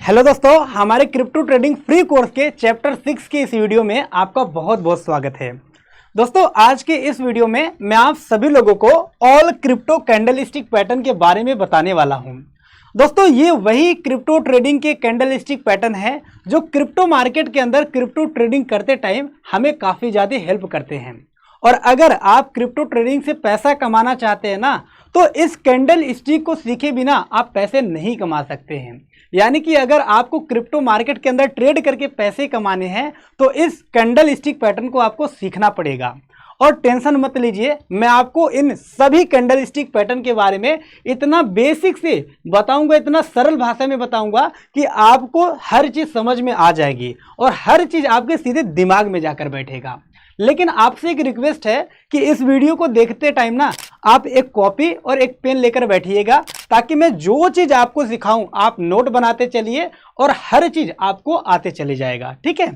Hello दोस्तों, हमारे crypto trading free course के चैप्टर 6 के इस वीडियो में आपका बहुत बहुत स्वागत है। दोस्तों, आज के इस वीडियो में मैं आप सभी लोगों को ऑल क्रिप्टो कैंडलस्टिक पैटर्न के बारे में बताने वाला हूं। दोस्तों, ये वही क्रिप्टो ट्रेडिंग के कैंडलस्टिक पैटर्न है जो क्रिप्टो मार्केट के अंदर क्रिप्टो ट्रेडिंग करते टाइम हमें काफ़ी ज़्यादा हेल्प करते हैं। और अगर आप क्रिप्टो ट्रेडिंग से पैसा कमाना चाहते हैं ना, तो इस कैंडल स्टिक को सीखे बिना आप पैसे नहीं कमा सकते हैं। यानी कि अगर आपको क्रिप्टो मार्केट के अंदर ट्रेड करके पैसे कमाने हैं तो इस कैंडल स्टिक पैटर्न को आपको सीखना पड़ेगा। और टेंशन मत लीजिए, मैं आपको इन सभी कैंडल स्टिक पैटर्न के बारे में इतना बेसिक से बताऊंगा, इतना सरल भाषा में बताऊंगा कि आपको हर चीज़ समझ में आ जाएगी और हर चीज़ आपके सीधे दिमाग में जाकर बैठेगा। लेकिन आपसे एक रिक्वेस्ट है कि इस वीडियो को देखते टाइम ना आप एक कॉपी और एक पेन लेकर बैठिएगा, ताकि मैं जो चीज़ आपको सिखाऊं आप नोट बनाते चलिए और हर चीज़ आपको आते चले जाएगा। ठीक है,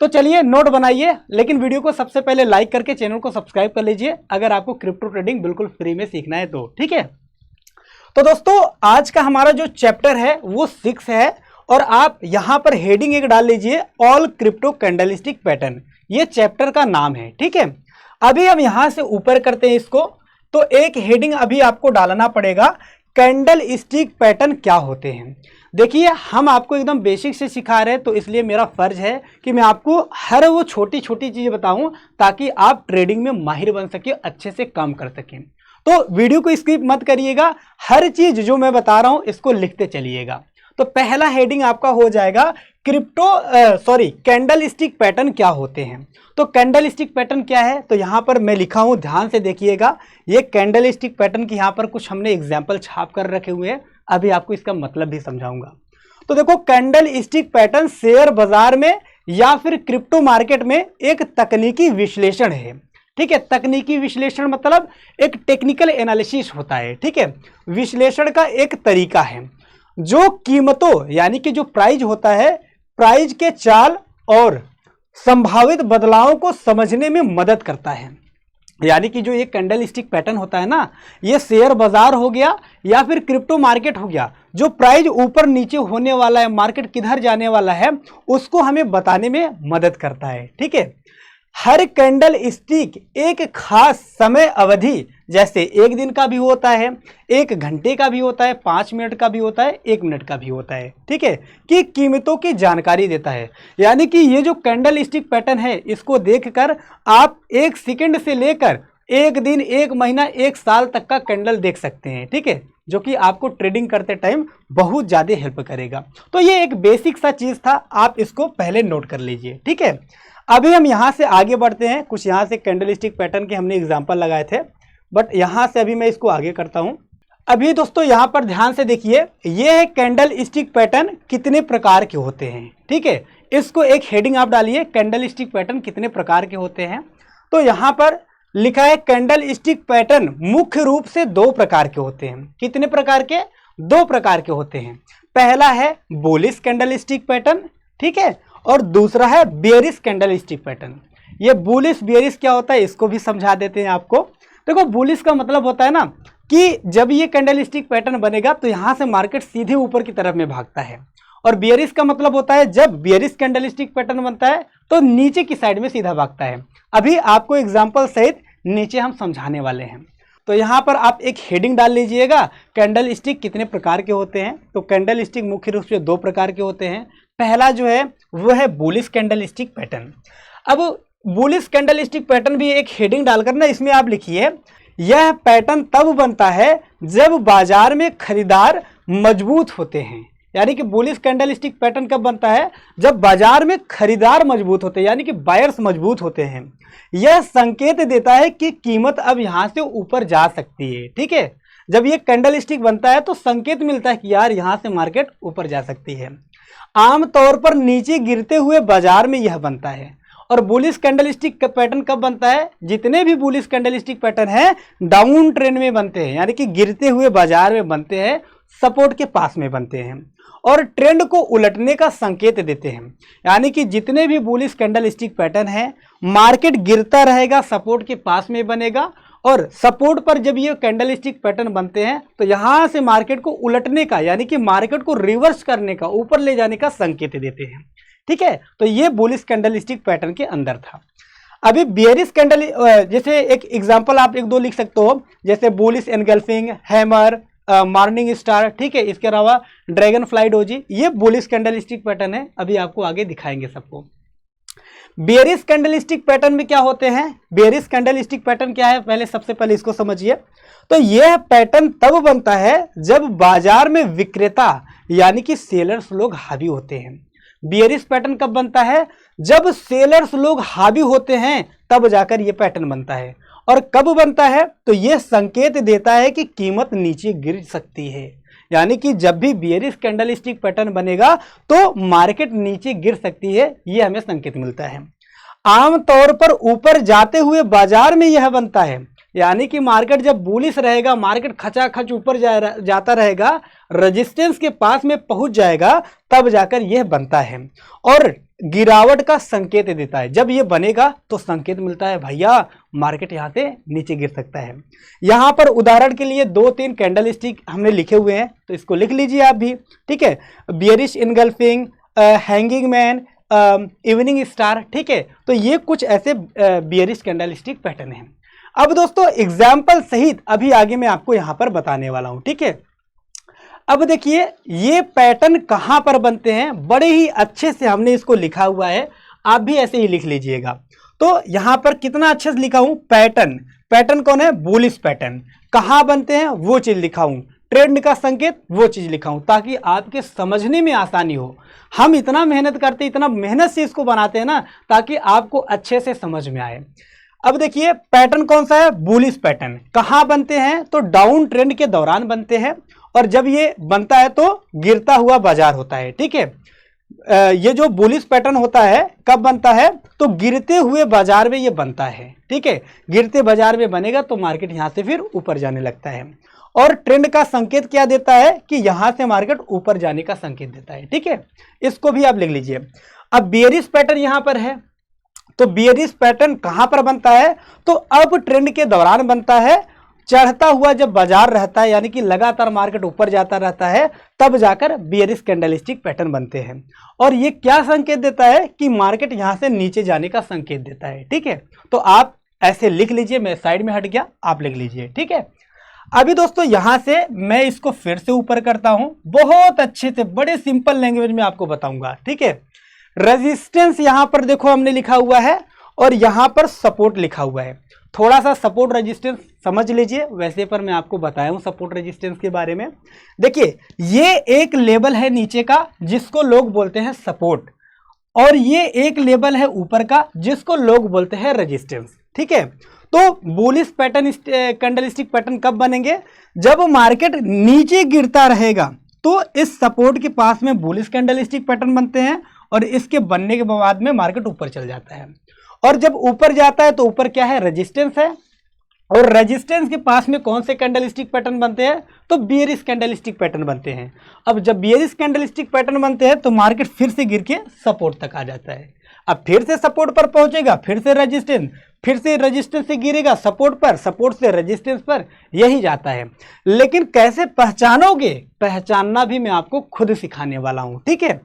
तो चलिए नोट बनाइए, लेकिन वीडियो को सबसे पहले लाइक करके चैनल को सब्सक्राइब कर लीजिए अगर आपको क्रिप्टो ट्रेडिंग बिल्कुल फ्री में सीखना है तो। ठीक है, तो दोस्तों आज का हमारा जो चैप्टर है वो 6 है और आप यहाँ पर हेडिंग एक डाल लीजिए, ऑल क्रिप्टो कैंडलस्टिक पैटर्न, ये चैप्टर का नाम है। ठीक है, अभी हम यहाँ से ऊपर करते हैं इसको, तो एक हेडिंग अभी आपको डालना पड़ेगा, कैंडल स्टिक पैटर्न क्या होते हैं। देखिए, हम आपको एकदम बेसिक से सिखा रहे हैं, तो इसलिए मेरा फर्ज है कि मैं आपको हर वो छोटी छोटी चीज़ें बताऊं ताकि आप ट्रेडिंग में माहिर बन सके, अच्छे से काम कर सकें। तो वीडियो को स्किप मत करिएगा, हर चीज़ जो मैं बता रहा हूँ इसको लिखते चलिएगा। तो पहला हेडिंग आपका हो जाएगा कैंडल स्टिक पैटर्न क्या होते हैं। तो कैंडल स्टिक पैटर्न क्या है, तो यहाँ पर मैं लिखा हूँ, ध्यान से देखिएगा। ये कैंडल स्टिक पैटर्न की यहाँ पर कुछ हमने एग्जाम्पल छाप कर रखे हुए हैं, अभी आपको इसका मतलब भी समझाऊंगा। तो देखो, कैंडल स्टिक पैटर्न शेयर बाजार में या फिर क्रिप्टो मार्केट में एक तकनीकी विश्लेषण है। ठीक है, तकनीकी विश्लेषण मतलब एक टेक्निकल एनालिसिस होता है। ठीक है, विश्लेषण का एक तरीका है जो कीमतों यानी कि जो प्राइस होता है, प्राइस के चाल और संभावित बदलावों को समझने में मदद करता है। यानी कि जो ये कैंडल स्टिक पैटर्न होता है ना, ये शेयर बाजार हो गया या फिर क्रिप्टो मार्केट हो गया, जो प्राइस ऊपर नीचे होने वाला है, मार्केट किधर जाने वाला है, उसको हमें बताने में मदद करता है। ठीक है, हर कैंडल स्टिक एक खास समय अवधि, जैसे 1 दिन का भी होता है, 1 घंटे का भी होता है, 5 मिनट का भी होता है, 1 मिनट का भी होता है। ठीक है, कि कीमतों की जानकारी देता है। यानी कि ये जो कैंडल स्टिक पैटर्न है, इसको देखकर आप 1 सेकंड से लेकर 1 दिन, 1 महीना, 1 साल तक का कैंडल देख सकते हैं। ठीक है, जो कि आपको ट्रेडिंग करते टाइम बहुत ज़्यादा हेल्प करेगा। तो ये एक बेसिक सा चीज़ था, आप इसको पहले नोट कर लीजिए। ठीक है, अभी हम यहाँ से आगे बढ़ते हैं। कुछ यहाँ से कैंडल स्टिक पैटर्न के हमने एग्जाम्पल लगाए थे, बट यहाँ से अभी मैं इसको आगे करता हूँ। अभी दोस्तों यहाँ पर ध्यान से देखिए, ये है कैंडल स्टिक पैटर्न कितने प्रकार के होते हैं। ठीक है, इसको एक हेडिंग आप डालिए, कैंडल स्टिक पैटर्न कितने प्रकार के होते हैं। तो यहाँ पर लिखा है कैंडल स्टिक पैटर्न मुख्य रूप से 2 प्रकार के होते हैं। कितने प्रकार के? 2 प्रकार के होते हैं। पहला है बुलिश कैंडल स्टिक पैटर्न, ठीक है, और दूसरा है बेयरिश कैंडल स्टिक पैटर्न। ये बुलिश बेयरिश क्या होता है इसको भी समझा देते हैं आपको। देखो, बुलिश का मतलब होता है ना कि जब ये कैंडल स्टिक पैटर्न बनेगा तो यहाँ से मार्केट सीधे ऊपर की तरफ में भागता है, और बेयरिश का मतलब होता है जब बेयरिश कैंडल स्टिक पैटर्न बनता है तो नीचे की साइड में सीधा भागता है। अभी आपको एग्जाम्पल सहित नीचे हम समझाने वाले हैं। तो यहाँ पर आप एक हेडिंग डाल लीजिएगा, कैंडल स्टिक कितने प्रकार के होते हैं। तो कैंडल स्टिक मुख्य रूप से 2 प्रकार के होते हैं। पहला जो है वो है बुलिश कैंडल स्टिक पैटर्न। अब बुलिश कैंडल स्टिक पैटर्न भी एक हेडिंग डालकर ना इसमें आप लिखिए, यह पैटर्न तब बनता है जब बाजार में खरीदार मजबूत होते हैं। यानी कि बुलिश कैंडल स्टिक पैटर्न कब बनता है? जब बाजार में खरीदार मजबूत होते हैं, यानी कि बायर्स मजबूत होते हैं। यह संकेत देता है कि कीमत अब यहाँ से ऊपर जा सकती है। ठीक है, जब ये कैंडल स्टिक बनता है तो संकेत मिलता है कि यार यहाँ से मार्केट ऊपर जा सकती है। आमतौर पर नीचे गिरते हुए बाजार में यह बनता है। और बुलिश कैंडल स्टिक पैटर्न कब बनता है? जितने भी बुलिश कैंडल स्टिक पैटर्न है डाउन ट्रेंड में बनते हैं, यानी कि गिरते हुए बाजार में बनते हैं, सपोर्ट के पास में बनते हैं और ट्रेंड को उलटने का संकेत देते हैं। यानी कि जितने भी बुलिश कैंडल स्टिक पैटर्न है, मार्केट गिरता रहेगा, सपोर्ट के पास में बनेगा और सपोर्ट पर जब ये कैंडलस्टिक पैटर्न बनते हैं तो यहां से मार्केट को उलटने का, यानी कि मार्केट को रिवर्स करने का, ऊपर ले जाने का संकेत देते हैं। ठीक है, तो ये बुलिश कैंडलस्टिक पैटर्न के अंदर था। अभी बियरिश कैंडल, जैसे एक एग्जांपल आप एक दो लिख सकते हो, जैसे bullish engulfing, hammer, morning star. ठीक है, इसके अलावा ड्रैगन फ्लाई डोजी, ये बुलिश कैंडलस्टिक पैटर्न है। अभी आपको आगे दिखाएंगे सबको। बेयरिश कैंडलस्टिक पैटर्न में क्या होते हैं? बेयरिश कैंडलस्टिक पैटर्न क्या है, पहले सबसे पहले इसको समझिए। तो यह पैटर्न तब बनता है जब बाजार में विक्रेता यानी कि सेलर्स लोग हावी होते हैं। बेयरिश पैटर्न कब बनता है? जब सेलर्स लोग हावी होते हैं तब जाकर यह पैटर्न बनता है। और कब बनता है? तो यह संकेत देता है कि कीमत नीचे गिर सकती है, यानी कि जब भी बेयरिश कैंडलस्टिक पैटर्न बनेगा तो मार्केट नीचे गिर सकती है, यह हमें संकेत मिलता है। आमतौर पर ऊपर जाते हुए बाजार में यह बनता है, यानी कि मार्केट जब बुलिश रहेगा, मार्केट खचाखच ऊपर जाता रहेगा, रेजिस्टेंस के पास में पहुंच जाएगा, तब जाकर यह बनता है और गिरावट का संकेत देता है। जब यह बनेगा तो संकेत मिलता है भैया मार्केट यहां से नीचे गिर सकता है। यहां पर उदाहरण के लिए 2-3 कैंडलस्टिक हमने लिखे हुए हैं, तो इसको लिख लीजिए आप भी। ठीक है, bearish engulfing, hanging man, evening star. ठीक है, तो ये कुछ ऐसे बियरिश कैंडलस्टिक पैटर्न हैं। अब दोस्तों एग्जाम्पल सहित अभी आगे मैं आपको यहां पर बताने वाला हूं। ठीक है, अब देखिए ये पैटर्न कहां पर बनते हैं, बड़े ही अच्छे से हमने इसको लिखा हुआ है, आप भी ऐसे ही लिख लीजिएगा। तो यहां पर कितना अच्छे से लिखा हूं, पैटर्न। पैटर्न कौन है? Bullish pattern. कहां बनते हैं वो चीज लिखा हूं, ट्रेंड का संकेत वो चीज लिखा हूं, ताकि आपके समझने में आसानी हो। हम इतना मेहनत करते, इतना मेहनत से इसको बनाते हैं ना, ताकि आपको अच्छे से समझ में आए। अब देखिए पैटर्न कौन सा है? Bullish pattern. कहां बनते हैं? तो डाउन ट्रेंड के दौरान बनते हैं, और जब ये बनता है तो गिरता हुआ बाजार होता है। ठीक है, ये जो बुलिश पैटर्न होता है कब बनता है? तो गिरते हुए बाजार में ये बनता है। ठीक है, गिरते बाजार में बनेगा तो मार्केट यहां से फिर ऊपर जाने लगता है, और ट्रेंड का संकेत क्या देता है कि यहां से मार्केट ऊपर जाने का संकेत देता है। ठीक है, इसको भी आप लिख लीजिए। अब बेयरिश पैटर्न यहां पर है, तो बेयरिश पैटर्न कहां पर बनता है? तो अब ट्रेंड के दौरान बनता है, चढ़ता हुआ जब बाजार रहता है, यानी कि लगातार मार्केट ऊपर जाता रहता है, तब जाकर बेयरिश कैंडलस्टिक पैटर्न बनते हैं। और ये क्या संकेत देता है कि मार्केट यहां से नीचे जाने का संकेत देता है। ठीक है, तो आप ऐसे लिख लीजिए, मैं साइड में हट गया, आप लिख लीजिए। ठीक है, अभी दोस्तों यहां से मैं इसको फिर से ऊपर करता हूं, बहुत अच्छे से बड़े सिंपल लैंग्वेज में आपको बताऊंगा। ठीक है, रेजिस्टेंस यहां पर देखो हमने लिखा हुआ है, और यहां पर सपोर्ट लिखा हुआ है। थोड़ा सा सपोर्ट रेजिस्टेंस समझ लीजिए, वैसे पर मैं आपको बताया हूं सपोर्ट रेजिस्टेंस के बारे में। देखिए ये एक लेवल है नीचे का जिसको लोग बोलते हैं सपोर्ट, और ये एक लेवल है ऊपर का जिसको लोग बोलते हैं रेजिस्टेंस। ठीक है, तो बुलिश पैटर्न कैंडलस्टिक पैटर्न कब बनेंगे? जब मार्केट नीचे गिरता रहेगा तो इस सपोर्ट के पास में बुलिश कैंडलस्टिक पैटर्न बनते हैं, और इसके बनने के बाद में मार्केट ऊपर चल जाता है। और जब ऊपर जाता है तो ऊपर क्या है? रेजिस्टेंस है, और रेजिस्टेंस के पास में कौन से कैंडलस्टिक पैटर्न बनते हैं? तो बेयरिश कैंडलस्टिक पैटर्न बनते हैं। अब जब बेयरिश कैंडलस्टिक पैटर्न बनते हैं तो मार्केट फिर से गिर के सपोर्ट तक आ जाता है। अब फिर से सपोर्ट पर पहुंचेगा, फिर से रेजिस्टेंस, फिर से रेजिस्टेंस से गिरेगा सपोर्ट पर, सपोर्ट से रेजिस्टेंस पर, यही जाता है। लेकिन कैसे पहचानोगे? पहचानना भी मैं आपको खुद सिखाने वाला हूं। ठीक है,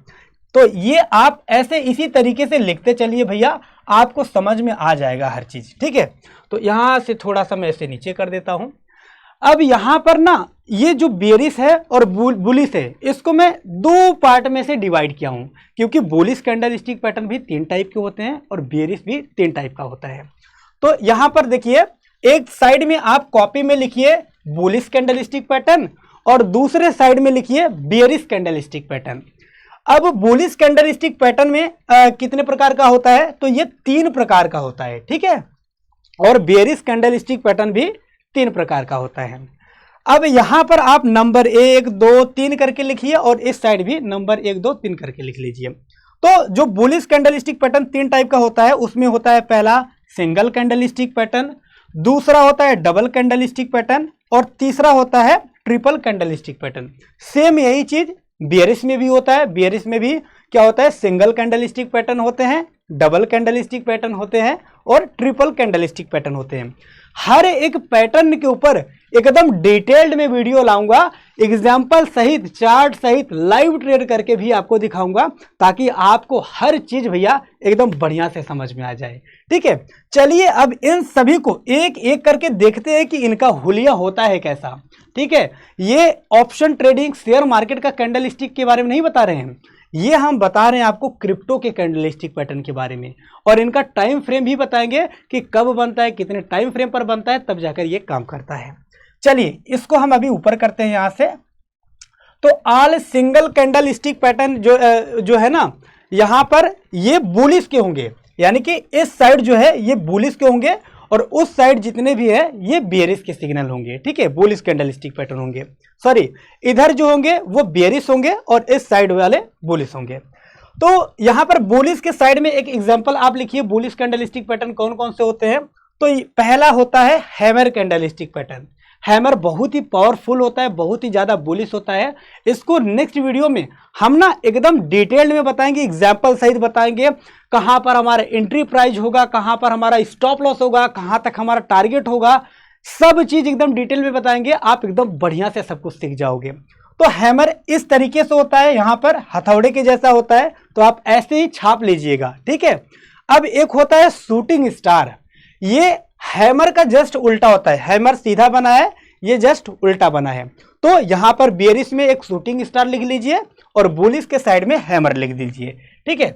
तो ये आप ऐसे इसी तरीके से लिखते चलिए भैया, आपको समझ में आ जाएगा हर चीज। ठीक है, तो यहां से थोड़ा सा मैं ऐसे नीचे कर देता हूं। अब यहां पर ना ये जो बेयरिश है और बुलिश है, इसको मैं 2 पार्ट में से डिवाइड किया हूं, क्योंकि बुलिश कैंडलस्टिक पैटर्न भी 3 टाइप के होते हैं और बेयरिश भी 3 टाइप का होता है। तो यहां पर देखिए एक साइड में आप कॉपी में लिखिए बुलिश कैंडलस्टिक पैटर्न, और दूसरे साइड में लिखिए बेयरिश कैंडलस्टिक पैटर्न। अब बुलिश कैंडलस्टिक पैटर्न में कितने प्रकार का होता है? तो ये 3 प्रकार का होता है। ठीक है, और बेयरिश कैंडलस्टिक पैटर्न भी 3 प्रकार का होता है। अब यहां पर आप नंबर 1, 2, 3 करके लिखिए, और इस साइड भी नंबर 1, 2, 3 करके लिख लीजिए। तो जो बुलिश कैंडलस्टिक पैटर्न 3 टाइप का होता है, उसमें होता है पहला सिंगल कैंडलस्टिक पैटर्न, दूसरा होता है डबल कैंडलस्टिक पैटर्न, और तीसरा होता है ट्रिपल कैंडलस्टिक पैटर्न। सेम यही चीज बेयरिश में भी होता है। बेयरिश में भी क्या होता है? सिंगल कैंडलस्टिक पैटर्न होते हैं, डबल कैंडलस्टिक पैटर्न होते हैं और ट्रिपल कैंडलस्टिक पैटर्न होते हैं। हर एक पैटर्न के ऊपर एकदम डिटेल्ड में वीडियो लाऊंगा, एग्जाम्पल सहित, चार्ट सहित, लाइव ट्रेड करके भी आपको दिखाऊंगा, ताकि आपको हर चीज भैया एकदम बढ़िया से समझ में आ जाए। ठीक है, चलिए अब इन सभी को एक एक करके देखते हैं कि इनका हुलिया होता है कैसा। ठीक है, ये ऑप्शन ट्रेडिंग शेयर मार्केट का कैंडलस्टिक के बारे में नहीं बता रहे हैं, ये हम बता रहे हैं आपको क्रिप्टो के कैंडलस्टिक पैटर्न के बारे में, और इनका टाइम फ्रेम भी बताएंगे कि कब बनता है, कितने टाइम फ्रेम पर बनता है, तब जाकर ये काम करता है। चलिए इसको हम अभी ऊपर करते हैं यहां से। तो ऑल सिंगल कैंडलस्टिक पैटर्न जो है ना, यहां पर ये बुलिश के होंगे, यानी कि इस साइड जो है ये बुलिश के होंगे और उस साइड जितने भी है ये बेरिश के सिग्नल होंगे। ठीक है, बुलिश कैंडलस्टिक पैटर्न होंगे, सॉरी इधर जो होंगे वो बेरिश होंगे और इस साइड वाले बुलिश होंगे। तो यहां पर बुलिश के साइड में एक एग्जांपल आप लिखिए, बुलिश कैंडलस्टिक पैटर्न कौन कौन से होते हैं। तो पहला होता है हैमर कैंडलस्टिक पैटर्न। हैमर बहुत ही पावरफुल होता है, बहुत ही ज्यादा बुलिश होता है। इसको नेक्स्ट वीडियो में हम ना एकदम डिटेल्ड में बताएंगे, एग्जाम्पल सहित बताएंगे, कहां पर हमारा एंट्री प्राइस होगा, कहां पर हमारा स्टॉप लॉस होगा, कहां तक हमारा टारगेट होगा, सब चीज एकदम डिटेल में बताएंगे। आप एकदम बढ़िया से सब कुछ सीख जाओगे। तो हैमर इस तरीके से होता है, यहां पर हथौड़े के जैसा होता है, तो आप ऐसे ही छाप लीजिएगा। ठीक है, अब एक होता है शूटिंग स्टार, ये हैमर का जस्ट उल्टा होता है। हैमर सीधा बना है, ये जस्ट उल्टा बना है। तो यहां पर बेरिश में एक शूटिंग स्टार लिख लीजिए और बुलिश के साइड में हैमर लिख दीजिए। ठीक है,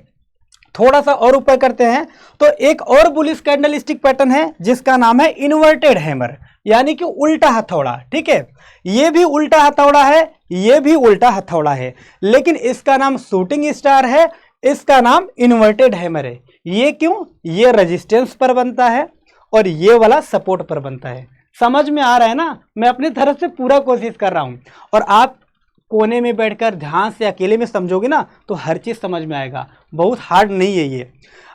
थोड़ा सा और ऊपर करते हैं तो एक और बुलिश कैंडलस्टिक पैटर्न है जिसका नाम है इन्वर्टेड हैमर, यानी कि उल्टा हथौड़ा। ठीक है, ये भी उल्टा हथौड़ा है, ये भी उल्टा हथौड़ा है, लेकिन इसका नाम शूटिंग स्टार है, इसका नाम इन्वर्टेड हैमर है। ये क्यों? ये रेजिस्टेंस पर बनता है और ये वाला सपोर्ट पर बनता है। समझ में आ रहा है ना? मैं अपनी तरफ से पूरा कोशिश कर रहा हूं और आप कोने में बैठकर ध्यान से अकेले में समझोगे ना तो हर चीज समझ में आएगा, बहुत हार्ड नहीं है ये।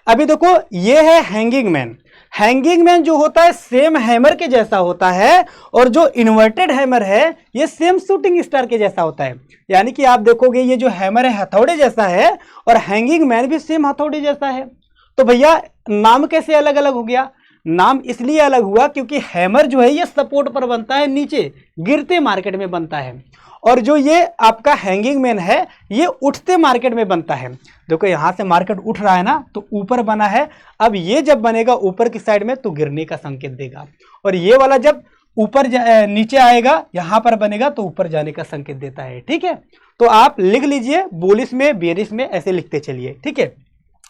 अभी देखो ये है हैंगिंग मैन। हैंगिंग मैन जो होता है सेम हैमर के जैसा होता है, और जो इन्वर्टेड हैमर है ये सेम शूटिंग स्टार के जैसा होता है। यानी कि आप देखोगे ये जो हैमर है हथौड़े जैसा है और हैंगिंग मैन भी सेम हथौड़े जैसा है। तो भैया नाम कैसे अलग अलग हो गया? नाम इसलिए अलग हुआ क्योंकि हैमर जो है ये सपोर्ट पर बनता है, नीचे गिरते मार्केट में बनता है, और जो ये आपका हैंगिंग मैन है ये उठते मार्केट में बनता है। देखो यहां से मार्केट उठ रहा है ना, तो ऊपर बना है। अब ये जब बनेगा ऊपर की साइड में तो गिरने का संकेत देगा, और ये वाला जब ऊपर नीचे आएगा यहां पर बनेगा तो ऊपर जाने का संकेत देता है। ठीक है, तो आप लिख लीजिए बुलिश में, बेरिश में, ऐसे लिखते चलिए। ठीक है,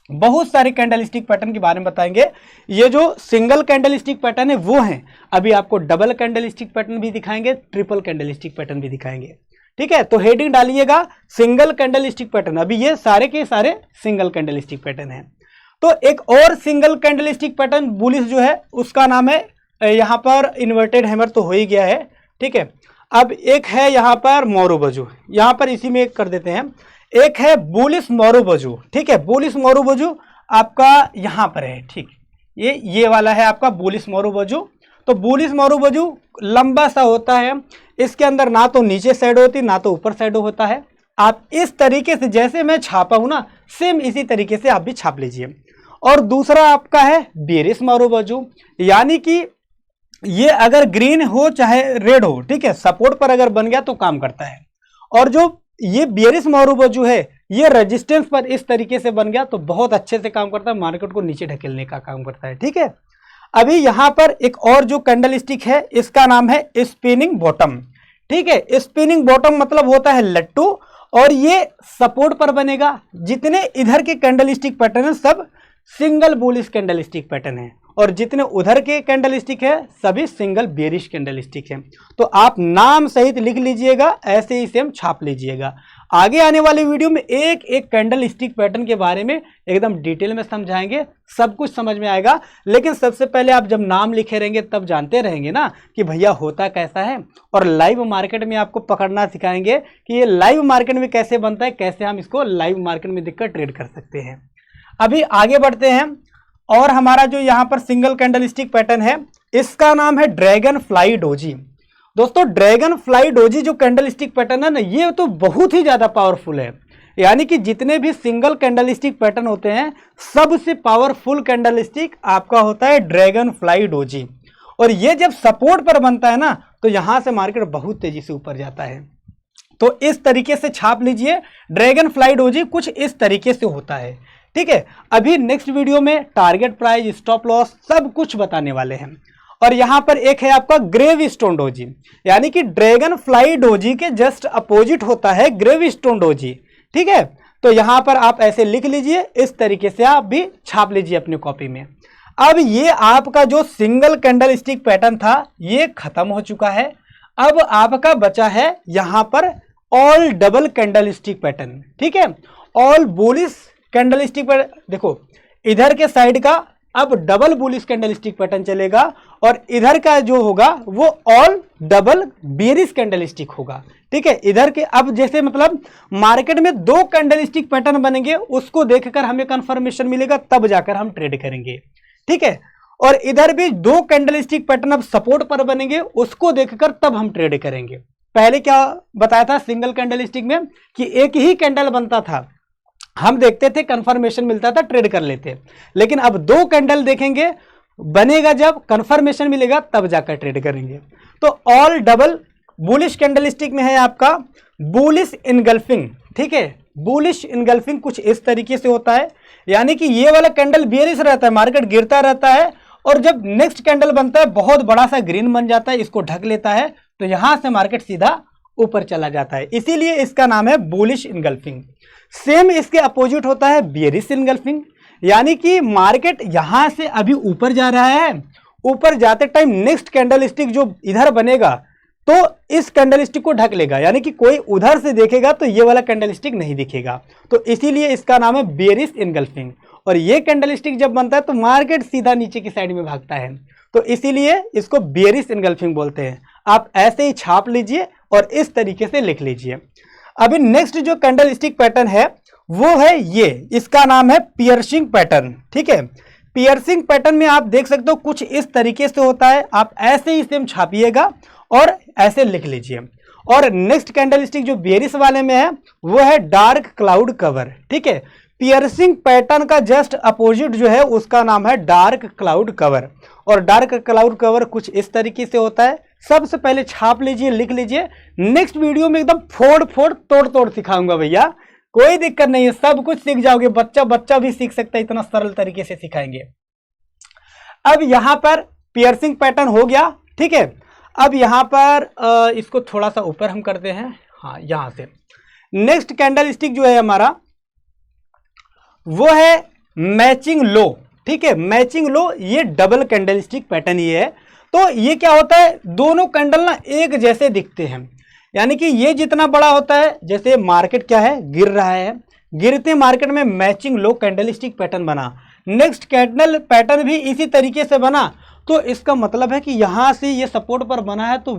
बहुत सारे कैंडलस्टिक पैटर्न के बारे में बताएंगे। ये जो सिंगल कैंडलस्टिक पैटर्न है वो हैं, अभी आपको डबल कैंडलस्टिक पैटर्न भी दिखाएंगे, ट्रिपल कैंडलस्टिक पैटर्न भी दिखाएंगे। ठीक है, तो हेडिंग डालिएगा सिंगल कैंडलस्टिक पैटर्न। अभी ये सारे के सारे सिंगल कैंडलस्टिक पैटर्न है। तो एक और सिंगल कैंडलस्टिक पैटर्न बुलिश जो है उसका नाम है, यहाँ पर इन्वर्टेड हैमर तो हो ही गया है। ठीक है, अब एक है यहाँ पर मोरोबजू, यहाँ पर इसी में एक कर देते हैं। एक है बुलिश मोरोबजू। ठीक है, बुलिश मोरोबजू आपका यहाँ पर है। ठीक, ये वाला है आपका बुलिश मोरोबजू। तो बुलिश मोरोबजू लंबा सा होता है, इसके अंदर ना तो नीचे साइड होती ना तो ऊपर साइड होता है। आप इस तरीके से जैसे मैं छापा हूं ना, सेम इसी तरीके से आप भी छाप लीजिए। और दूसरा आपका है बेरिश मोरोबजू, यानी कि ये अगर ग्रीन हो चाहे रेड हो, ठीक है, सपोर्ट पर अगर बन गया तो काम करता है। और जो ये बेरिश मोरोबजू है ये रेजिस्टेंस पर इस तरीके से बन गया तो बहुत अच्छे से काम करता है, मार्केट को नीचे ढकेलने का काम करता है। ठीक है, अभी यहां पर एक और जो कैंडलस्टिक है इसका नाम है स्पिनिंग बॉटम। ठीक है, स्पिनिंग बॉटम मतलब होता है लट्टू, और ये सपोर्ट पर बनेगा। जितने इधर के कैंडलस्टिक पैटर्न है सब सिंगल बुलिश कैंडलस्टिक पैटर्न है, और जितने उधर के कैंडलस्टिक है सभी सिंगल बेरिश कैंडलस्टिक है। तो आप नाम सहित लिख लीजिएगा, ऐसे ही सेम छाप लीजिएगा। आगे आने वाले वीडियो में एक एक कैंडलस्टिक पैटर्न के बारे में एकदम डिटेल में समझाएंगे, सब कुछ समझ में आएगा। लेकिन सबसे पहले आप जब नाम लिखे रहेंगे तब जानते रहेंगे ना कि भैया होता कैसा है, और लाइव मार्केट में आपको पकड़ना सिखाएंगे कि ये लाइव मार्केट में कैसे बनता है, कैसे हम इसको लाइव मार्केट में दिखकर ट्रेड कर सकते हैं। अभी आगे बढ़ते हैं, और हमारा जो यहाँ पर सिंगल कैंडलस्टिक पैटर्न है इसका नाम है ड्रैगन फ्लाई डोजी। दोस्तों ड्रैगन फ्लाई डोजी जो कैंडलस्टिक पैटर्न है ना, ये तो बहुत ही ज्यादा पावरफुल है। यानी कि जितने भी सिंगल कैंडलस्टिक पैटर्न होते हैं सबसे पावरफुल कैंडलस्टिक आपका होता है ड्रैगन फ्लाई डोजी। और ये जब सपोर्ट पर बनता है ना तो यहां से मार्केट बहुत तेजी से ऊपर जाता है। तो इस तरीके से छाप लीजिए, ड्रैगन फ्लाई डोजी कुछ इस तरीके से होता है। ठीक है, अभी नेक्स्ट वीडियो में टारगेट प्राइस, स्टॉप लॉस सब कुछ बताने वाले हैं। और यहां पर एक है आपका ग्रेव स्टोन डोजी, यानी कि ड्रैगन फ्लाई डोजी के जस्ट अपोजिट होता है ग्रेव स्टोन डोजी। ठीक है, तो यहां पर आप ऐसे लिख लीजिए, इस तरीके से आप भी छाप लीजिए अपनी कॉपी में। अब ये आपका जो सिंगल कैंडल स्टिक पैटर्न था ये खत्म हो चुका है। अब आपका बचा है यहां पर all double candle stick pattern. ठीक है, all bullish candle stick pattern, देखो इधर के साइड का अब double bullish candle stick pattern चलेगा और इधर का जो होगा वो all double bearish candle stick होगा। ठीक है, इधर के अब जैसे मतलब मार्केट में दो कैंडल स्टिक पैटर्न बनेंगे उसको देखकर हमें कंफर्मेशन मिलेगा, तब जाकर हम ट्रेड करेंगे। ठीक है, और इधर भी दो कैंडल स्टिक पैटर्न अब सपोर्ट पर बनेंगे उसको देखकर तब हम ट्रेड करेंगे। पहले क्या बताया था सिंगल कैंडल स्टिक में कि एक ही कैंडल बनता था, हम देखते थे कंफर्मेशन मिलता था ट्रेड कर लेते, लेकिन अब दो कैंडल देखेंगे बनेगा, जब कंफर्मेशन मिलेगा तब जाकर ट्रेड करेंगे। तो all double bullish candle stick में है आपका बुलिश इनगल्फिंग। ठीक है, बुलिश इनगल्फिंग कुछ इस तरीके से होता है, यानी कि ये वाला कैंडल बेरिश रहता है, मार्केट गिरता रहता है और जब नेक्स्ट कैंडल बनता है बहुत बड़ा सा ग्रीन बन जाता है, इसको ढक लेता है, तो यहां से मार्केट सीधा ऊपर चला जाता है, इसीलिए इसका नाम है बुलिश इनगल्फिंग। सेम इसके अपोजिट होता है बेरिश इनगल्फिंग, यानी कि मार्केट यहां से अभी ऊपर जा रहा है, ऊपर जाते टाइम नेक्स्ट कैंडल स्टिक जो इधर बनेगा तो इस कैंडल स्टिक को ढक लेगा, यानी कि कोई उधर से देखेगा तो ये वाला कैंडल स्टिक नहीं दिखेगा, तो इसीलिए इसका नाम है बेरिश इनगल्फिंग। और ये कैंडल स्टिक जब बनता है तो मार्केट सीधा नीचे की साइड में भागता है, तो इसीलिए इसको बेरिश इनगल्फिंग बोलते हैं। आप ऐसे ही छाप लीजिए और इस तरीके से लिख लीजिए। अभी नेक्स्ट जो कैंडल स्टिक पैटर्न है वो है ये, इसका नाम है पियर्सिंग पैटर्न। ठीक है, पियर्सिंग पैटर्न में आप देख सकते हो कुछ इस तरीके से होता है, आप ऐसे ही सेम छापिएगा और ऐसे लिख लीजिए। और नेक्स्ट कैंडल स्टिक जो बेरिश वाले में है वो है डार्क क्लाउड कवर। ठीक है, पियर्सिंग पैटर्न का जस्ट अपोजिट जो है उसका नाम है डार्क क्लाउड कवर, और डार्क क्लाउड कवर कुछ इस तरीके से होता है। सबसे पहले छाप लीजिए, लिख लीजिए, नेक्स्ट वीडियो में एकदम फोड़ फोड़ तोड़ तोड़ सिखाऊंगा भैया, कोई दिक्कत नहीं है, सब कुछ सीख जाओगे, बच्चा भी सीख सकता है, इतना सरल तरीके से सिखाएंगे। अब यहां पर पियर्सिंग पैटर्न हो गया। ठीक है, अब यहां पर इसको थोड़ा सा ऊपर हम करते हैं, हाँ यहां से नेक्स्ट कैंडल स्टिक जो है हमारा वो है मैचिंग लो। ठीक है, मैचिंग लो ये डबल कैंडल स्टिक पैटर्न ही है। तो ये क्या होता है, दोनों कैंडल ना एक जैसे दिखते हैं, यानी कि ये जितना बड़ा होता है, जैसे मार्केट क्या है गिर रहा है, गिरते मार्केट में मैचिंग लो कैंडल स्टिक पैटर्न बना, नेक्स्ट कैंडल पैटर्न भी इसी तरीके से बना, तो इसका मतलब है कि यहां से ये सपोर्ट पर बना है तो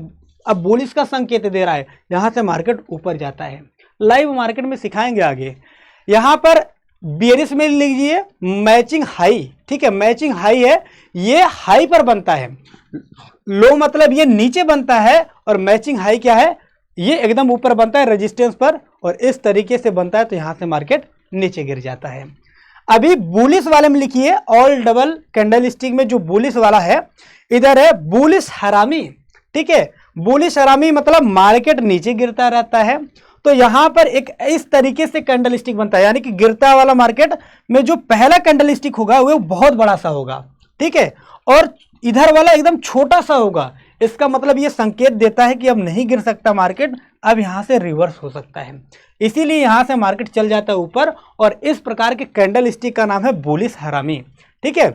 अब बुलिश का संकेत दे रहा है, यहां से मार्केट ऊपर जाता है। लाइव मार्केट में सिखाएंगे आगे। यहां पर बेरिश में लीजिए मैचिंग हाई। ठीक है, मैचिंग हाई है, ये हाई पर बनता है, लो मतलब ये नीचे बनता है, और मैचिंग हाई क्या है, ये एकदम ऊपर बनता है रेजिस्टेंस पर, और इस तरीके से बनता है तो यहां से मार्केट नीचे गिर जाता है। अभी बुलिश वाले में लिखिए, ऑल डबल कैंडल स्टिक में जो बुलिश वाला है इधर है बुलिश हरामी। ठीक है, बुलिश हरामी मतलब मार्केट नीचे गिरता रहता है, तो यहां पर एक इस तरीके से कैंडल स्टिक बनता है, यानी कि गिरता वाला मार्केट में जो पहला कैंडल स्टिक होगा वो बहुत बड़ा सा होगा। ठीक है, और इधर वाला एकदम छोटा सा होगा, इसका मतलब ये संकेत देता है कि अब नहीं गिर सकता मार्केट, अब यहां से रिवर्स हो सकता है, इसीलिए यहां से मार्केट चल जाता है ऊपर, और इस प्रकार के कैंडल स्टिक का नाम है बुलिश हरामी। ठीक है,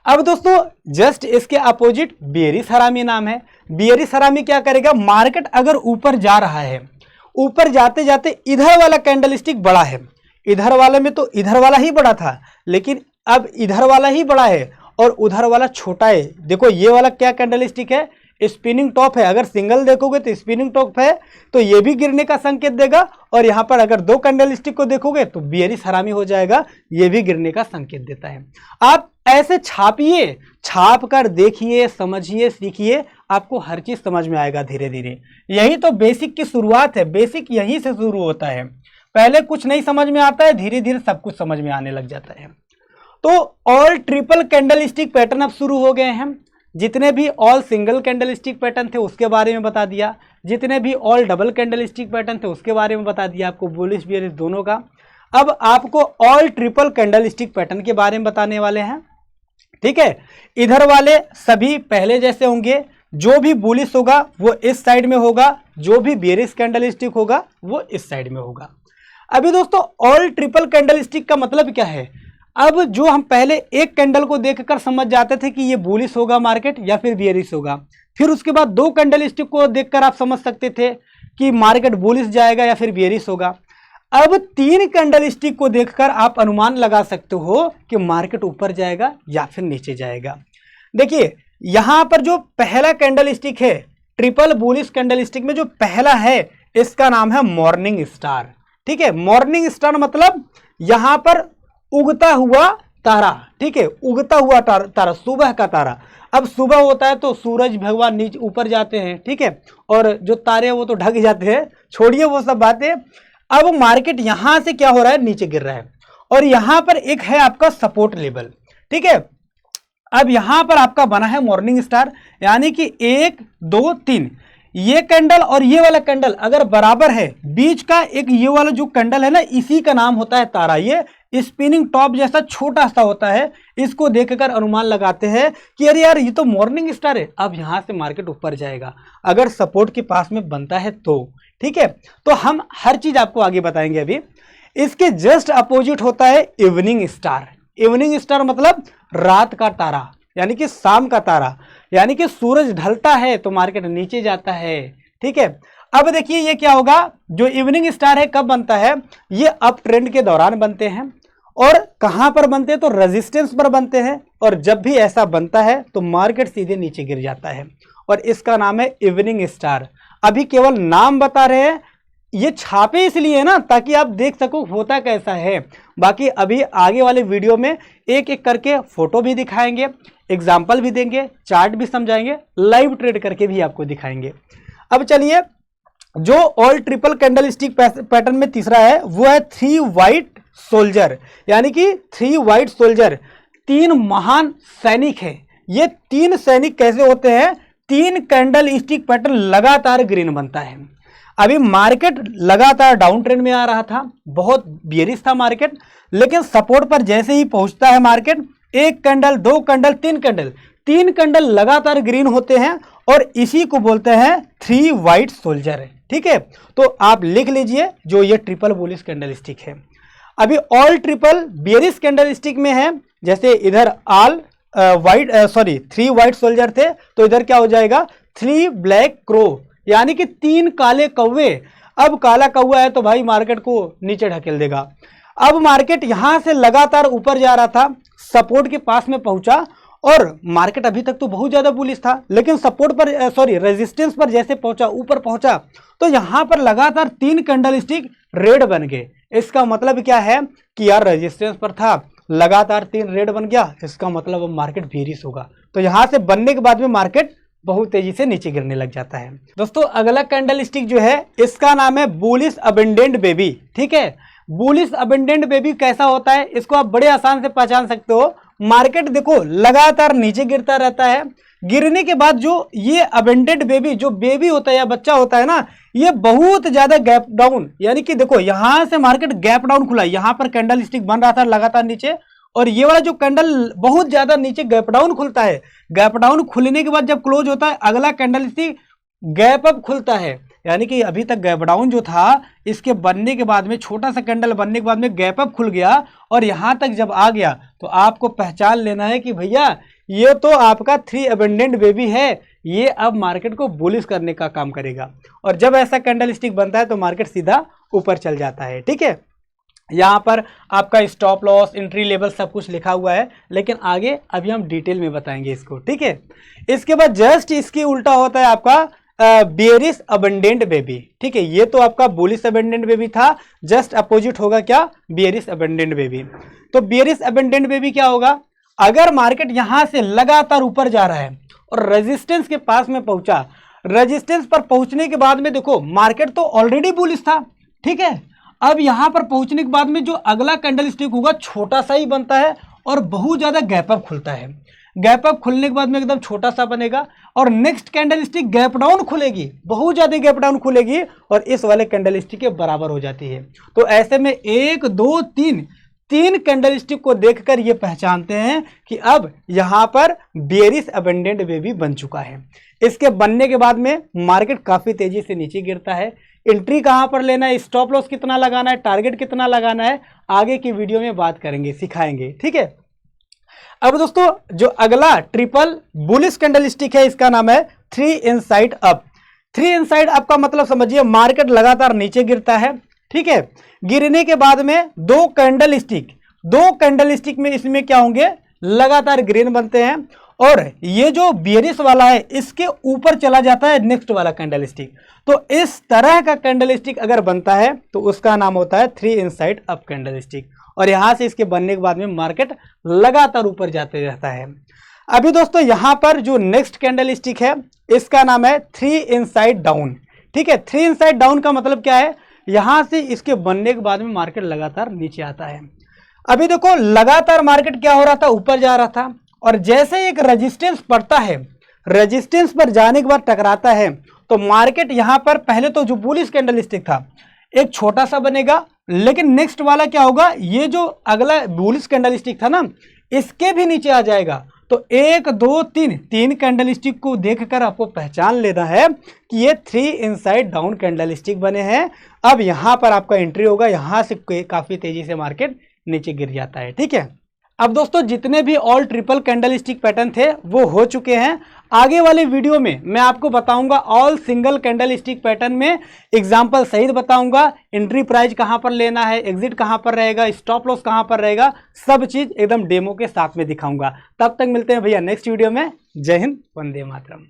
अब दोस्तों जस्ट इसके अपोजिट बेरिश हरामी नाम है। बेरिश हरामी क्या करेगा, मार्केट अगर ऊपर जा रहा है, ऊपर जाते जाते इधर वाला कैंडल स्टिक बड़ा है, इधर वाले में तो इधर वाला ही बड़ा था, लेकिन अब इधर वाला ही बड़ा है और उधर वाला छोटा है। देखो ये वाला क्या कैंडल स्टिक है, स्पिनिंग टॉप है, अगर सिंगल देखोगे तो स्पिनिंग टॉप है, तो ये भी गिरने का संकेत देगा, और यहाँ पर अगर दो कैंडल स्टिक को देखोगे तो बेरिश हरामी हो जाएगा, ये भी गिरने का संकेत देता है। आप ऐसे छापिए, छाप कर देखिए, समझिए, सीखिए, आपको हर चीज समझ में आएगा धीरे धीरे। यही तो बेसिक की शुरुआत है, बेसिक यहीं से शुरू होता है। पहले कुछ नहीं समझ में आता है, धीरे धीरे सब कुछ समझ में आने लग जाता है। तो ऑल ट्रिपल कैंडलस्टिक पैटर्न अब शुरू हो गए हैं। जितने भी ऑल सिंगल कैंडलस्टिक पैटर्न थे उसके बारे में बता दिया, जितने भी ऑल डबल कैंडलस्टिक पैटर्न थे उसके बारे में बता दिया आपको, बुलिश बेयरिश दोनों का। अब आपको ऑल ट्रिपल कैंडलस्टिक पैटर्न के बारे में बताने वाले हैं, ठीक है। इधर वाले सभी पहले जैसे होंगे, जो भी बुलिश होगा वो इस साइड में होगा, जो भी बेयरिश कैंडलस्टिक होगा वो इस साइड में होगा। अभी दोस्तों ऑल ट्रिपल कैंडलस्टिक का मतलब क्या है? अब जो हम पहले एक कैंडल को देखकर समझ जाते थे कि ये बुलिश होगा मार्केट या फिर बेयरिश होगा, फिर उसके बाद दो कैंडलस्टिक को देखकर आप समझ सकते थे कि मार्केट बुलिश जाएगा या फिर बेयरिश होगा। अब तीन कैंडलस्टिक को देखकर आप अनुमान लगा सकते हो कि मार्केट ऊपर जाएगा या फिर नीचे जाएगा। देखिए यहां पर जो पहला कैंडलस्टिक है ट्रिपल बुलिश कैंडलस्टिक में, जो पहला है इसका नाम है मॉर्निंग स्टार, ठीक है। मॉर्निंग स्टार मतलब यहां पर उगता हुआ तारा, ठीक है, उगता हुआ तारा, सुबह का तारा। अब सुबह होता है तो सूरज भगवान नीचे ऊपर जाते हैं, ठीक है, और जो तारे हैं वो तो ढक जाते हैं, छोड़िए वो सब बातें। अब मार्केट यहां से क्या हो रहा है, नीचे गिर रहा है, और यहां पर एक है आपका सपोर्ट लेवल, ठीक है। अब यहां पर आपका बना है मॉर्निंग स्टार, यानी कि 1 2 3 ये कैंडल और ये वाला कैंडल अगर बराबर है, बीच का एक ये वाला जो कैंडल है ना, इसी का नाम होता है तारा। ये स्पिनिंग टॉप जैसा छोटा सा होता है, इसको देखकर अनुमान लगाते हैं कि अरे यार ये तो मॉर्निंग स्टार है, अब यहां से मार्केट ऊपर जाएगा अगर सपोर्ट के पास में बनता है तो, ठीक है। तो हम हर चीज आपको आगे बताएंगे। अभी इसके जस्ट अपोजिट होता है इवनिंग स्टार। इवनिंग स्टार मतलब रात का तारा, यानी कि शाम का तारा, यानी कि सूरज ढलता है तो मार्केट नीचे जाता है, ठीक है। अब देखिए ये क्या होगा, जो इवनिंग स्टार है कब बनता है, ये अप ट्रेंड के दौरान बनते हैं, और कहां पर बनते हैं तो रेजिस्टेंस पर बनते हैं, और जब भी ऐसा बनता है तो मार्केट सीधे नीचे गिर जाता है, और इसका नाम है इवनिंग स्टार। अभी केवल नाम बता रहे हैं, ये छापे इसलिए है ना ताकि आप देख सको होता कैसा है। बाकी अभी आगे वाले वीडियो में एक एक करके फोटो भी दिखाएंगे, एग्जाम्पल भी देंगे, चार्ट भी समझाएंगे, लाइव ट्रेड करके भी आपको दिखाएंगे। अब चलिए, जो ऑल ट्रिपल कैंडलस्टिक पैटर्न में तीसरा है वो है 3 वाइट सोल्जर, यानी कि 3 वाइट सोल्जर, 3 महान सैनिक है। ये 3 सैनिक कैसे होते हैं, 3 कैंडलस्टिक पैटर्न लगातार ग्रीन बनता है। अभी मार्केट लगातार डाउन ट्रेंड में आ रहा था, बहुत बेयरिश था मार्केट, लेकिन सपोर्ट पर जैसे ही पहुंचता है मार्केट, एक कैंडल, 2 कैंडल, 3 कैंडल, 3 कैंडल लगातार ग्रीन होते हैं, और इसी को बोलते हैं 3 वाइट सोल्जर है, ठीक है। तो आप लिख लीजिए जो ये ट्रिपल बुलिश कैंडलस्टिक है। अभी ऑल ट्रिपल बेयरिश कैंडलस्टिक में है, जैसे इधर ऑल वाइट 3 वाइट सोल्जर थे, तो इधर क्या हो जाएगा 3 ब्लैक क्रो, यानी कि 3 काले कौवे। अब काला कौवा है तो भाई मार्केट को नीचे ढकेल देगा। अब मार्केट यहां से लगातार ऊपर जा रहा था, सपोर्ट के पास में पहुंचा, और मार्केट अभी तक तो बहुत ज्यादा बुलिश था, लेकिन सपोर्ट पर रेजिस्टेंस पर जैसे पहुंचा, ऊपर पहुंचा, तो यहां पर लगातार 3 कैंडलस्टिक रेड बन गए। इसका मतलब क्या है कि यार रेजिस्टेंस पर था, लगातार 3 रेड बन गया, इसका मतलब अब मार्केट बेयरिश होगा। तो यहां से बनने के बाद में मार्केट बहुत तेजी से नीचे गिरने लग जाता है। दोस्तों अगला कैंडलस्टिक जो है इसका नाम है बुलिश अबंडेंट बेबी, ठीक है। बुलिश अबंडेंट बेबी कैसा होता है, इसको आप बड़े आसान से पहचान सकते हो। मार्केट देखो लगातार नीचे गिरता रहता है, गिरने के बाद जो ये अबंडेंट बेबी, जो बेबी होता है या बच्चा होता है ना, ये बहुत ज्यादा गैप डाउन, यानी कि देखो यहां से मार्केट गैप डाउन खुला, यहां पर कैंडलस्टिक बन रहा था लगातार नीचे, और ये वाला जो कैंडल बहुत ज्यादा नीचे गैप डाउन खुलता है। गैप डाउन खुलने के बाद जब क्लोज होता है, अगला कैंडलस्टिक गैप अप खुलता है, यानी कि अभी तक गैप डाउन जो था, इसके बनने के बाद में, छोटा सा कैंडल बनने के बाद में गैप अप खुल गया, और यहां तक जब आ गया तो आपको पहचान लेना है कि भैया ये तो आपका 3 अबंडेंट बेबी है, ये अब मार्केट को बुलिश करने का काम करेगा। और जब ऐसा कैंडलस्टिक बनता है तो मार्केट सीधा ऊपर चल जाता है, ठीक है। यहाँ पर आपका स्टॉप लॉस, एंट्री लेवल सब कुछ लिखा हुआ है, लेकिन आगे अभी हम डिटेल में बताएंगे इसको, ठीक है। इसके बाद जस्ट इसके उल्टा होता है आपका बेयरिश अबंडेंट बेबी, ठीक है। ये तो आपका बुलिश अबंडेंट बेबी था, जस्ट अपोजिट होगा क्या, बेयरिश अबंडेंट बेबी। तो बेयरिश अबंडेंट बेबी क्या होगा, अगर मार्केट यहां से लगातार ऊपर जा रहा है और रेजिस्टेंस के पास में पहुंचा, रेजिस्टेंस पर पहुंचने के बाद में देखो मार्केट तो ऑलरेडी बुलिश था, ठीक है। अब यहाँ पर पहुंचने के बाद में जो अगला कैंडल स्टिक होगा छोटा सा ही बनता है और बहुत ज़्यादा गैप अप खुलता है। गैप अप खुलने के बाद में एकदम छोटा सा बनेगा और next candle stick gap down खुलेगी, बहुत ज़्यादा गैप डाउन खुलेगी और इस वाले कैंडल स्टिक के बराबर हो जाती है। तो ऐसे में 1 2 3 कैंडल स्टिक को देखकर ये पहचानते हैं कि अब यहाँ पर बेयरिश अबंडेंट वे भी बन चुका है। इसके बनने के बाद में मार्केट काफ़ी तेज़ी से नीचे गिरता है। एंट्री कहाँ पर लेना है, स्टॉप लॉस कितना लगाना है, टारगेट कितना लगाना है, आगे की वीडियो में बात करेंगे, सिखाएंगे, ठीक है। अब दोस्तों जो अगला ट्रिपल बुलिश कैंडल स्टिक है इसका नाम है 3 इनसाइड अप। 3 इनसाइड अप का मतलब समझिए मार्केट लगातार नीचे गिरता है, ठीक है। गिरने के बाद में दो कैंडल स्टिक में इसमें क्या होंगे, लगातार ग्रीन बनते हैं और ये जो बेयरिश वाला है इसके ऊपर चला जाता है नेक्स्ट वाला कैंडल स्टिक। तो इस तरह का कैंडल स्टिक अगर बनता है तो उसका नाम होता है 3 इनसाइड अप कैंडल स्टिक और यहां से इसके बनने के बाद में मार्केट लगातार ऊपर जाते रहता है। अभी दोस्तों यहां पर जो नेक्स्ट कैंडल स्टिक है इसका नाम है 3 इनसाइड डाउन, ठीक है। 3 इनसाइड डाउन का मतलब क्या है, यहां से इसके बनने के बाद में मार्केट लगातार नीचे आता है। अभी देखो लगातार मार्केट क्या हो रहा था, ऊपर जा रहा था और जैसे एक रेजिस्टेंस पड़ता है, रेजिस्टेंस पर जाने के बाद टकराता है तो मार्केट यहां पर पहले तो जो बुलिश कैंडल स्टिक था एक छोटा सा बनेगा, लेकिन नेक्स्ट वाला क्या होगा, ये जो अगला बुलिश कैंडल स्टिक था ना इसके भी नीचे आ जाएगा। तो 1 2 3 कैंडल स्टिक को देखकर आपको पहचान लेना है कि ये 3 इनसाइड डाउन कैंडल स्टिक बने हैं। अब यहां पर आपका एंट्री होगा, यहां से काफी तेजी से मार्केट नीचे गिर जाता है, ठीक है। अब दोस्तों जितने भी all triple candle stick pattern थे वो हो चुके हैं। आगे वाले वीडियो में मैं आपको बताऊंगा all single candle stick pattern में एग्जांपल सहित बताऊंगा, एंट्री प्राइस कहां पर लेना है, एग्जिट कहां पर रहेगा, स्टॉप लॉस कहां पर रहेगा, सब चीज एकदम डेमो के साथ में दिखाऊंगा। तब तक मिलते हैं भैया नेक्स्ट वीडियो में। जय हिंद, वंदे मातरम।